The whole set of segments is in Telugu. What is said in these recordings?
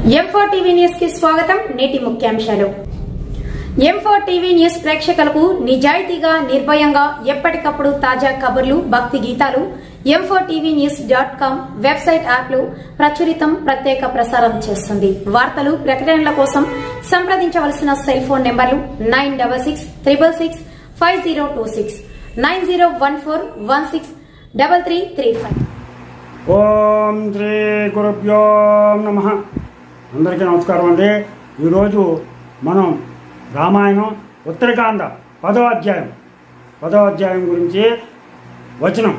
M4 టీవీ న్యూస్ కి స్వాగతం. నేటి ముఖ్యాంశాలు. M4 టీవీ న్యూస్ ప్రేక్షకులకు నిజాయితీగా, నిర్భయంగా ఎప్పటికప్పుడు తాజా కబుర్లు, భక్తి గీతాలు m4tvnews.com వెబ్సైట్ యాప్ లో ప్రచురితం, ప్రత్యేక ప్రసారం చేస్తుంది. వార్తలు, ప్రకటనల కోసం సంప్రదించవలసిన సెల్ ఫోన్ నెంబర్లు 9666665026 9014163335. ఓం శ్రీ గురుభ్యో నమః. అందరికీ నమస్కారం అండి. ఈరోజు మనం రామాయణం ఉత్తరకాండ 10వ అధ్యాయం గురించి వచనం,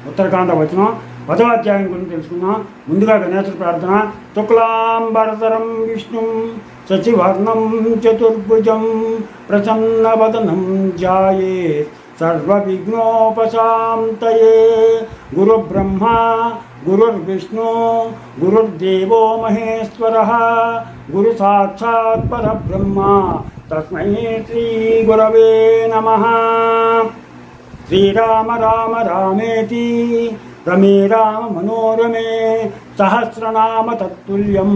ఉత్తరకాండ వచనం 10వ అధ్యాయం గురించి తెలుసుకుందాం. ముందుగా గణేశుడి ప్రార్థన. శుక్లాంబరధరం విష్ణుం శశివర్ణం చతుర్భుజం ప్రసన్నవదనం ధ్యాయేత్ సర్వవిఘ్నోపశాంతయే. గురుబ్రహ్మ గురుర్విష్ణు గురుర్దేవో మహేశ్వరః గురు సాక్షాత్ పరబ్రహ్మ తస్మై శ్రీ గురవే నమః. శ్రీరామ రామ రామేతి రమే రామ మనోరమే సహస్రనామ తత్తుల్యం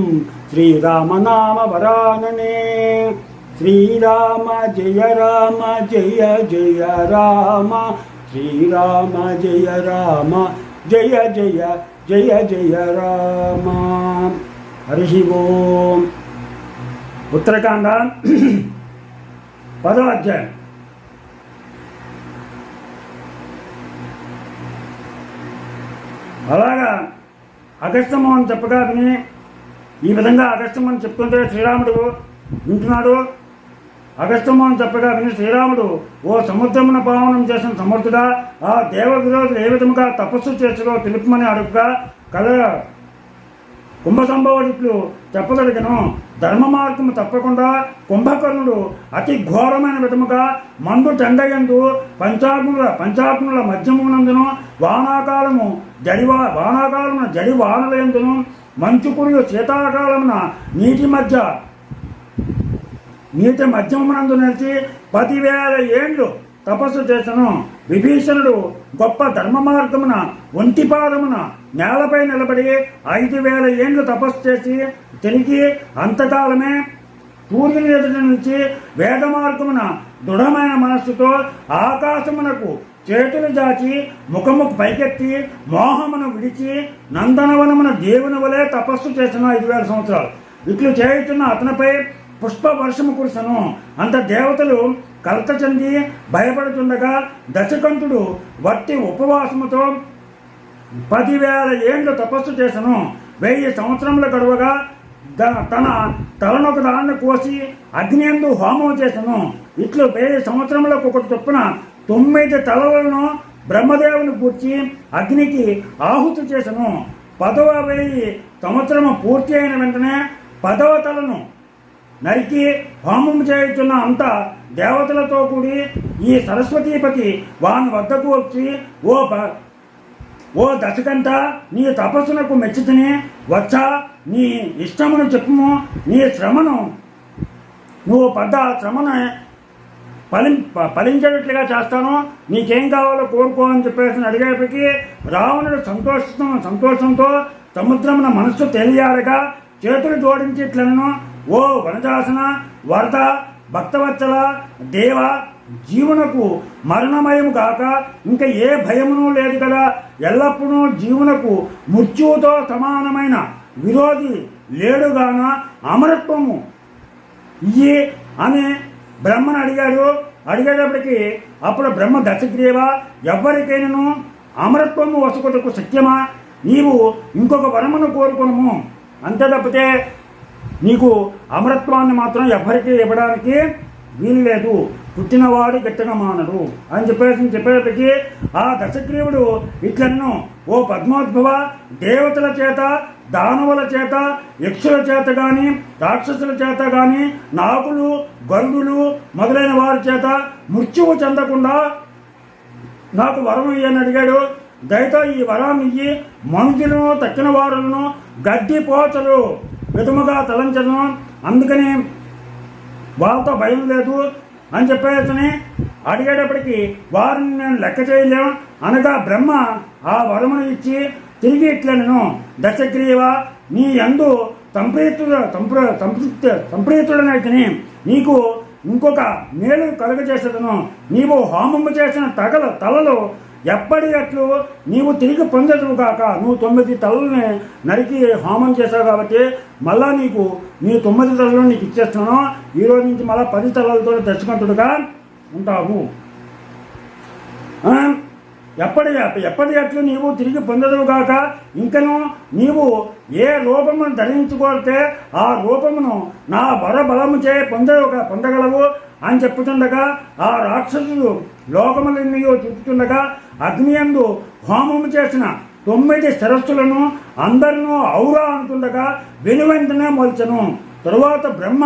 శ్రీరామ నామ వరాననే. శ్రీరామ జయ రామ జయ జయ రామ శ్రీరామ జయ రామ జయ జయ జయ జయ రామ. హరి ఓం. ఉత్తరకాండ 10వ అధ్యాయం. అలాగా అగస్త్యమని చెప్పగా విని, ఈ విధంగా అగస్త్యమని చెప్తుంటే శ్రీరాముడు వింటున్నాడు. అగస్త్యమని చెప్పగా విని శ్రీరాముడు, ఓ సముద్రమున పావనం చేసిన సమర్థుడా, ఆ దేవ విరోధులు ఏ విధముగా తపస్సు చేసిరో తెలుపమని అడుగుగా కుంభ సంభవుడిట్లు చెప్పగలిగను. ధర్మ మార్గము తప్పకుండా కుంభకర్ణుడు అతి ఘోరమైన విధముగా మండు టెండయందు పంచాగ్నుల మధ్యమునందును వానాకాలమున జడి వానలయందును మంచు కురియు శీతాకాలమున నీటి మధ్యమునందు నిలిచి 10,000 ఏండ్లు తపస్సు చేసను. విభీషణుడు గొప్ప ధర్మ మార్గమున ఒంటిపాదమున నేలపై నిలబడి 5,000 ఏండ్లు తపస్సు చేసి తిరిగి అంతకాలమే సూర్యుని ఎదుటి నుంచి వేద మార్గమున దృఢమైన మనస్సుతో ఆకాశమునకు చేతులు జాచి ముఖము పైకెత్తి మోహమును విడిచి నందనవనమున దేవుని వలె తపస్సు చేసిన 5,000 సంవత్సరాలు. ఇట్లు చేయుచున్న అతనిపై పుష్ప వర్షము కురిసను. అంత దేవతలు కలత చెంది భయపడుతుండగా దశకంఠుడు వట్టి ఉపవాసముతో 10,000 ఏండ్లు తపస్సు చేసను. 1000 సంవత్సరముల గడువగా తన తలనొక దాన్ని కోసి అగ్నియందు హోమం చేసను. ఇట్లు 1000 సంవత్సరములకు ఒకటి చొప్పున 9 తలలను బ్రహ్మదేవుని కూర్చి అగ్నికి ఆహుతి చేసను. 10,000 సంవత్సరము పూర్తి అయిన వెంటనే 10వ తలను నరికి హోమం చేయుచున్న అంత దేవతలతో కూడి ఈ సరస్వతీపతి వాని వద్దకు వచ్చి, ఓ దశకంఠ, నీ తపస్సునకు మెచ్చితిని. వచ్చా, నీ ఇష్టమును చెప్పుము. నీ శ్రమను నువ్వు పడ్డ శ్రమను ఫలించేటట్లుగా చేస్తాను. నీకేం కావాలో కోరుకో అని చెప్పేసి అడిగేపటికి రావణుడు సంతోషంతో సముద్రమున మనస్సు తెలియాడగా చేతులు జోడించి ఇట్లను, ఓ వనజాసన, వరద, భక్తవత్సల, దేవ, జీవునకు మరణమయము కాక ఇంకా ఏ భయమును లేదు కదా. ఎల్లప్పుడూ జీవునకు మృత్యువుతో సమానమైన విరోధి లేడుగాన అమరత్వము ఇయ్యి అని బ్రహ్మను అడిగేటప్పటికి అప్పుడు బ్రహ్మ దశగ్రీవ, ఎవ్వరికైనాను అమరత్వము వసుకుటకు సత్యమా? నీవు ఇంకొక వరమును కోరుకునము. అంతే తప్పితే నీకు అమరత్వాన్ని మాత్రం ఎవ్వరికీ ఇవ్వడానికి వీలు లేదు. పుట్టినవాడు గట్టిగా మానడు అని చెప్పేటప్పటికీ ఆ దశగ్రీవుడు ఇట్లను, ఓ పద్మోద్భవ, దేవతల చేత, దానవుల చేత, యక్షుల చేత గాని, రాక్షసుల చేత గాని, నాగులు, గరుడులు మొదలైన వారి చేత మృత్యువు చెందకుండా నాకు వరం ఇయ్యని అడిగాడు. దయతో ఈ వరం ఇయ్యి మనుషులను, తక్కిన వారులను గడ్డి పోచలు విధముగా తలంచను. అందుకని వాళ్ళతో భయం లేదు అని చెప్పేసి అడిగేటప్పటికి వారిని నేను లెక్క చేయలేము అనగా బ్రహ్మ ఆ వరమును ఇచ్చి తిరిగి ఇట్లనెను, దశగ్రీవ నీ యందు సంప్రీతుడనైతిని నీకు ఇంకొక మేలు కలుగజేసేదను. నీవు హోమము చేసిన తలలు ఎప్పటి అట్లు నీవు తిరిగి పొందదువు కాక. నువ్వు 9 తలల్ని నరికి హోమం చేశావు కాబట్టి మళ్ళా నీకు నీ 9 తలలు నీకు ఇచ్చేస్తున్నాను. ఈరోజు నుంచి మళ్ళా 10 తలలతో దర్శకంతుడుగా ఉంటావు. ఎప్పటి అట్లు నీవు తిరిగి పొందదువు కాక. ఇంకను నీవు ఏ రూపమును ధరించుకోతే ఆ రూపమును నా వరబలముచే పొందగలవు అని చెప్పుతుండగా ఆ రాక్షసుడు లోకములన్నీ చూపుతుండగా అగ్నియందు హోమము చేసిన 9 శిరస్సులను అందరినూ ఔరా అనుతుండగా వెనువెంటనే మొల్చెను. తరువాత బ్రహ్మ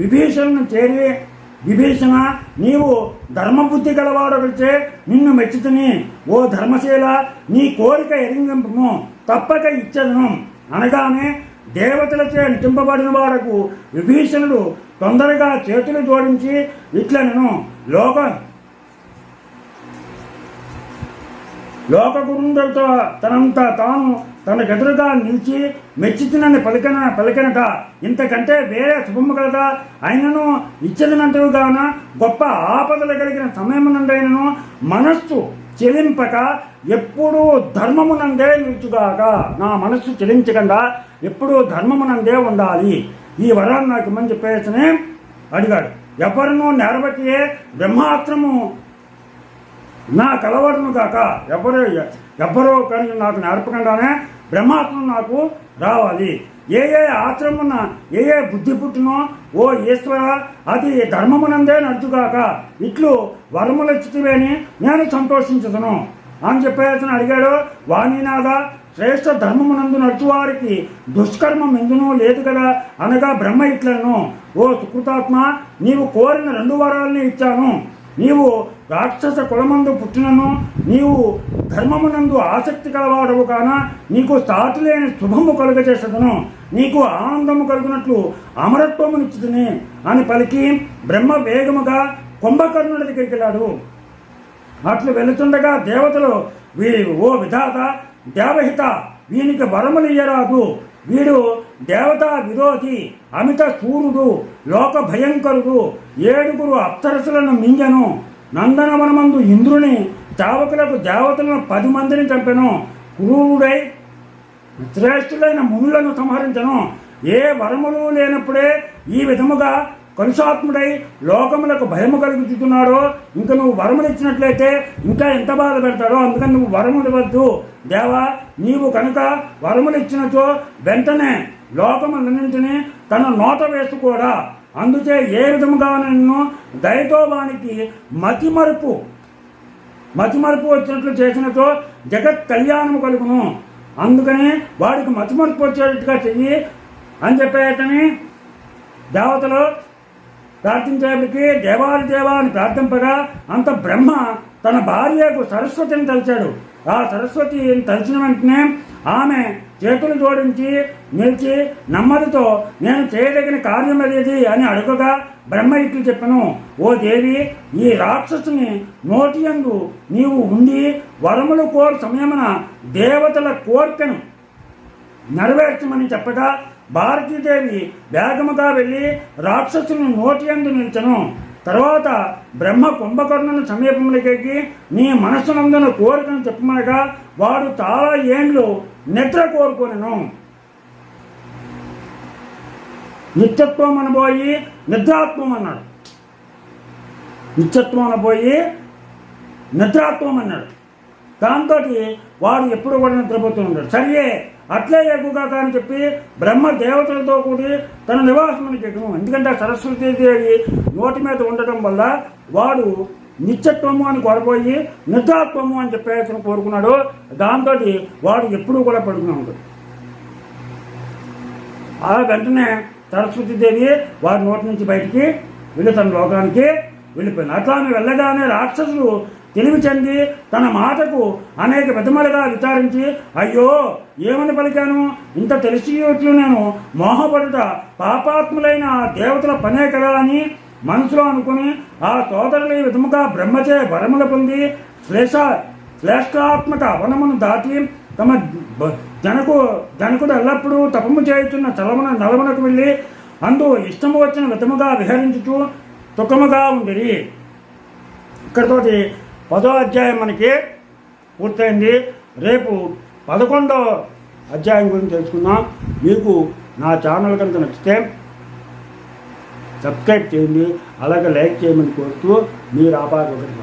విభీషణను చేరి, విభీషణ, నీవు ధర్మబుద్ధి గలవాడొకచే నిన్ను మెచ్చుతుని. ఓ ధర్మశీల, నీ కోరిక ఎరింగింపుము, తప్పక ఇచ్చెదను అనగానే దేవతలచే నటింపబడిన వాడకు విభీషణుడు తొందరగా చేతులు జోడించి ఇట్లనెను. లోకగురుండతో తనంతా తాను తనకెదురుగా నిలిచి మెచ్చితినని పలికనట. ఇంతకంటే వేరే శుభము కలదా? అయినను ఇచ్చదనంటుగాన గొప్ప ఆపదలు కలిగిన సమయమునందైనను మనస్సు చెలింపక ఎప్పుడూ ధర్మమునందే నిలుచుగాక. నా మనస్సు చెలించకుండా ఎప్పుడూ ధర్మమునందే ఉండాలి. ఈ వరాన్ని నాకు ఇమ్మని చెప్పేసనే అడిగాడు. ఎవరినూ నేరబట్టియే బ్రహ్మాస్త్రము నా కలవడను కాక. ఎవ్వరో కానీ నాకు నేర్పకుండానే బ్రహ్మాస్త్రం నాకు రావాలి. ఏ ఆశ్రమున ఏ బుద్ధి పుట్టినో ఓ ఈశ్వర అది ధర్మమునందే నడుచుగాక. ఇట్లు వరములచ్చితివేని నేను సంతోషించుతును అని చెప్పేసి అడిగాడు. వాణినాథ, శ్రేష్ఠ ధర్మమునందు నడుచువారికి దుష్కర్మం ఎందునూ లేదు కదా అనగా బ్రహ్మ ఇట్లను. ఓ సుకృతాత్మ, నీవు కోరిన 2 వరాలని ఇచ్చాను. నీవు రాక్షస కులమందు పుట్టినను నీవు ధర్మమునందు ఆసక్తి కలవాడవు కాన నీకు సాటులేని శుభము కలుగజేసదను. నీకు ఆనందము కలుగునట్లు అమరత్వమునిచ్చుతుని అని పలికి బ్రహ్మ వేగముగా కుంభకర్ణుడి దగ్గరికి వెళ్ళాడు. అట్లు వెళుతుండగా దేవతలు ఓ విధాత, దేవహిత, వీనికి వరములు ఇయ్యరాదు. వీడు దేవతా విరోధి, అమిత శూరుడు, లోక భయంకరుడు, 7 అప్సరసులను మింగెను. నందనవనమందు ఇంద్రుని చావకులకు దేవతలను 10 మందిని చంపెను. క్రూరుడై శ్రేష్ఠులైన మునులను సంహరించను. ఏ వరములు లేనప్పుడే ఈ విధముగా కలుషాత్ముడై లోకములకు భయము కలుగుతున్నాడో ఇంక నువ్వు వరములు ఇచ్చినట్లయితే ఇంకా ఎంత బాధ పెడతాడో. అందుకని నువ్వు వరములు ఇవ్వద్దు దేవా. నీవు కనుక వరములు ఇచ్చినచో వెంటనే లోకములన్నింటినీ తన నోట వేసుకోడా. అందుచే ఏ విధముగా నిన్ను దయతో వానికి మతిమరుపు వచ్చినట్లు చేసినచో జగత్ కళ్యాణము కలుగును. అందుకని వాడికి మతిమరుపు వచ్చేటట్టుగా చెయ్యి అని చెప్పేటని దేవతలు ప్రార్థించేపటికి దేవా అని ప్రార్థింపగా అంత బ్రహ్మ తన భార్యకు సరస్వతిని తలిచాడు. ఆ సరస్వతిని తలిచిన వెంటనే ఆమె చేతులు జోడించి నిలిచి నెమ్మదితో నేను చేయదగిన కార్యం ఏది అని అడుగగా బ్రహ్మ ఇట్లు చెప్పను. ఓ దేవి, ఈ రాక్షసుని నోటియందు నీవు ఉండి వరములు కోరు సమయమున దేవతల కోరికను నెరవేర్చమని చెప్పగా భారతీదేవి వేగముగా వెళ్ళి రాక్షసుని నోటియందు నిలిచెను. తర్వాత బ్రహ్మ కుంభకర్ణుని సమీపంలోకి నీ మనస్సునందున కోరికను చెప్పమనగా వాడు చాలా ఏండ్లు నిద్ర కోరుకొనెను. నిత్యత్వం అనబోయి నిద్రాత్వం అన్నాడు. నిత్యత్వం అనబోయి నిద్రాత్వం అన్నాడు. దాంతో వాడు ఎప్పుడు కూడా నిద్రపోతూ ఉంటాడు. సరే అట్లే ఎక్కువగా అని చెప్పి బ్రహ్మ దేవతలతో కూడి తన నివాసమునికి ఎక్కము. ఎందుకంటే సరస్వతీదేవి నోటి మీద ఉండటం వల్ల వాడు నిత్యత్వము అని కోల్పోయి నిద్రాత్వము అని చెప్పేసి కోరుకున్నాడు. దాంతో వాడు ఎప్పుడూ కూడా పడుకునే ఉంటాడు. ఆ వెంటనే సరస్వతీదేవి వారి నోటి నుంచి బయటికి వెళ్ళి తన లోకానికి వెళ్ళిపోయింది. అట్లానే వెళ్ళగానే రాక్షసులు తెలివి చెంది తన మాటకు అనేక విధములుగా విచారించి అయ్యో ఏమని పలికాను, ఇంత తెలిసినట్లు నేను మోహపడుట పాపాత్ములైన ఆ దేవతల పనే కదా అని మనసులో అనుకుని ఆ సోదరులు ఈ విధముగా బ్రహ్మచే వరములు పొంది శ్లేషాత్మక వనమును దాటి తమ జనకుడు ఎల్లప్పుడూ తపము చేయుచున్న నలమునకు వెళ్ళి అందు ఇష్టము వచ్చిన విధముగా విహరించుచు సుఖముగా ఉండిరి. ఇక్కడితోటి 10వ అధ్యాయం మనకి పూర్తయింది. రేపు 11వ అధ్యాయం గురించి తెలుసుకుందాం. మీకు నా ఛానల్ కనుక నచ్చితే సబ్స్క్రైబ్ చేయండి, అలాగే లైక్ చేయమని కోరుతూ మీరు ఆపాదొకటి